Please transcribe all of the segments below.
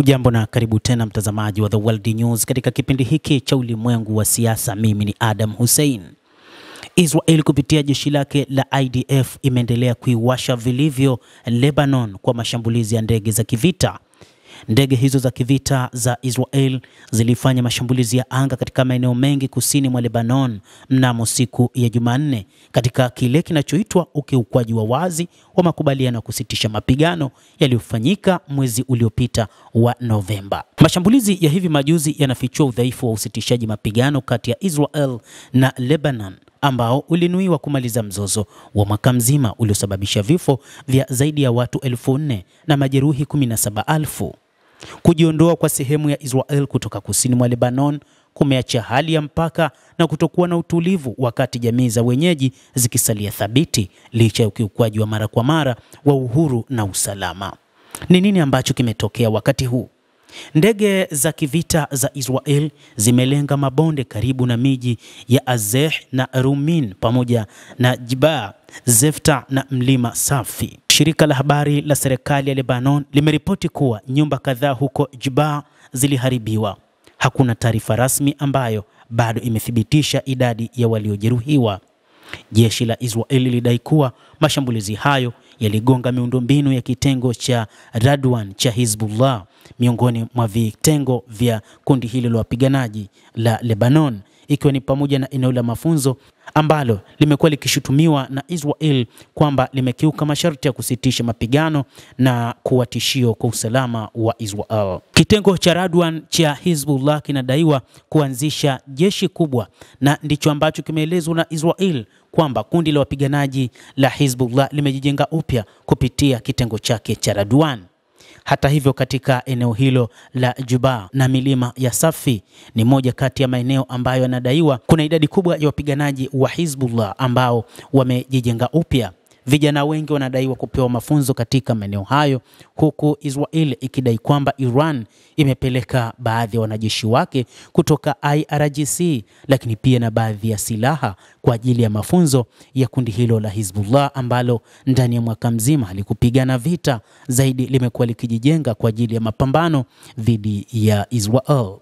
Hujambo na karibu tena mtazamaji wa The World News katika kipindi hiki cha ulimwengu wa siasa. Mimi ni Adam Hussein. Israel kupitia jeshi lake la IDF imeendelea kuiwasha vilivyo Lebanon kwa mashambulizi ya ndege za kivita. Ndege hizo za kivita za Israel zilifanya mashambulizi ya anga katika maeneo mengi kusini mwa Lebanon mnamo siku ya Jumanne katika kile kinachoitwa ukiukwaji wa wazi wa makubaliano ya kusitisha mapigano yaliyofanyika mwezi uliopita wa Novemba. Mashambulizi ya hivi majuzi yanafichua udhaifu wa usitishaji mapigano kati ya Israel na Lebanon ambao ulinuiwa kumaliza mzozo wa mwaka mzima uliosababisha vifo vya zaidi ya watu 4,000 na majeruhi 17,000. Kujiondoa kwa sehemu ya Israel kutoka kusini mwa Lebanon kumeacha hali ya mpaka na kutokuwa na utulivu, wakati jamii za wenyeji zikisalia thabiti licha ya ukiukwaji wa mara kwa mara wa uhuru na usalama. Ni nini ambacho kimetokea wakati huu? Ndege za kivita za Israel zimelenga mabonde karibu na miji ya Azeh na Rumin pamoja na Jibaa, Zefta na Mlima Safi. Shirika la habari la serikali ya Lebanon limeripoti kuwa nyumba kadhaa huko Jibaa ziliharibiwa. Hakuna taarifa rasmi ambayo bado imethibitisha idadi ya waliojeruhiwa. Jeshi la Israel lilidai kuwa mashambulizi hayo yaligonga miundombinu ya kitengo cha Radwan cha Hezbollah, miongoni mwa vitengo vya kundi hilo la wapiganaji la Lebanon, ikiwa ni pamoja na eneo la mafunzo ambalo limekuwa likishutumiwa na Israel kwamba limekiuka masharti ya kusitisha mapigano na kuwa tishio kwa usalama wa Israel. Kitengo cha Radwan cha Hezbollah kinadaiwa kuanzisha jeshi kubwa, na ndicho ambacho kimeelezwa na Israel kwamba kundi la wapiganaji la Hezbollah limejijenga upya kupitia kitengo chake cha Radwan. Hata hivyo, katika eneo hilo la Jibaa na milima ya Safi ni moja kati ya maeneo ambayo yanadaiwa kuna idadi kubwa ya wapiganaji wa Hezbollah ambao wamejijenga upya. Vijana wengi wanadaiwa kupewa mafunzo katika maeneo hayo, huku Israel ikidai kwamba Iran imepeleka baadhi ya wanajeshi wake kutoka IRGC, lakini pia na baadhi ya silaha kwa ajili ya mafunzo ya kundi hilo la Hezbollah ambalo ndani ya mwaka mzima halikupigana vita, zaidi limekuwa likijijenga kwa ajili ya mapambano dhidi ya Israel.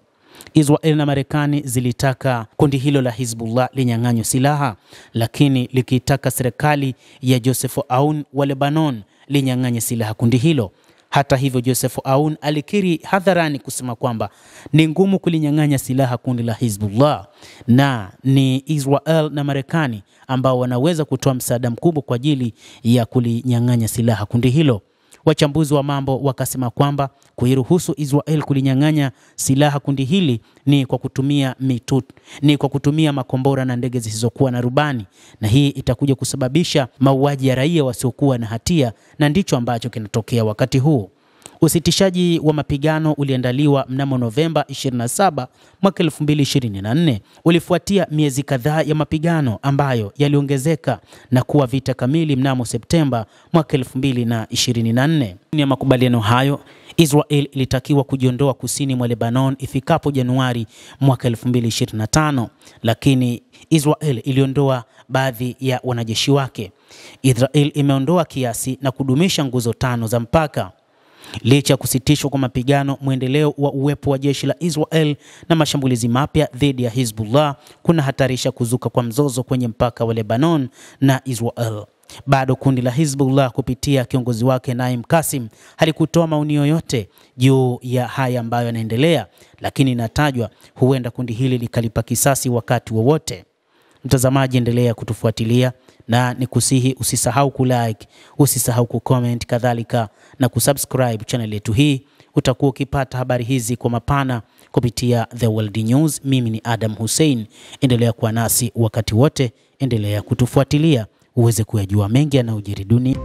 Israel na Marekani zilitaka kundi hilo la Hezbollah linyang'anywe silaha, lakini likitaka serikali ya Joseph Aoun wa Lebanon linyang'anye silaha kundi hilo. Hata hivyo, Joseph Aoun alikiri hadharani kusema kwamba ni ngumu kulinyang'anya silaha kundi la Hezbollah na ni Israel na Marekani ambao wanaweza kutoa msaada mkubwa kwa ajili ya kulinyang'anya silaha kundi hilo. Wachambuzi wa mambo wakasema kwamba kuiruhusu Israel kulinyang'anya silaha kundi hili ni kwa kutumia makombora na ndege zisizokuwa na rubani, na hii itakuja kusababisha mauaji ya raia wasiokuwa na hatia, na ndicho ambacho kinatokea wakati huu. Usitishaji wa mapigano uliandaliwa mnamo Novemba 27 mwaka 2024. Ulifuatia miezi kadhaa ya mapigano ambayo yaliongezeka na kuwa vita kamili mnamo Septemba mwaka 2024. Ya makubaliano hayo, Israel ilitakiwa kujiondoa kusini mwa Lebanon ifikapo Januari mwaka 2025, lakini Israel iliondoa baadhi ya wanajeshi wake. Israel imeondoa kiasi na kudumisha nguzo 5 za mpaka. Licha kusitishwa kwa mapigano, mwendeleo wa uwepo wa jeshi la Israel na mashambulizi mapya dhidi ya Hezbollah kuna hatarisha kuzuka kwa mzozo kwenye mpaka wa Lebanon na Israel. Bado kundi la Hezbollah kupitia kiongozi wake Naim Qasim halikutoa maoni yoyote juu ya haya ambayo yanaendelea, lakini inatajwa huenda kundi hili likalipa kisasi wakati wowote. Mtazamaji, endelea kutufuatilia na nikusihi usisahau kulike, usisahau kucomment, kadhalika na kusubscribe channel yetu hii. Utakuwa ukipata habari hizi kwa mapana kupitia The World News. Mimi ni Adam Hussein. Endelea kuwa nasi wakati wote, endelea kutufuatilia uweze kuyajua mengi yanayojiri duniani.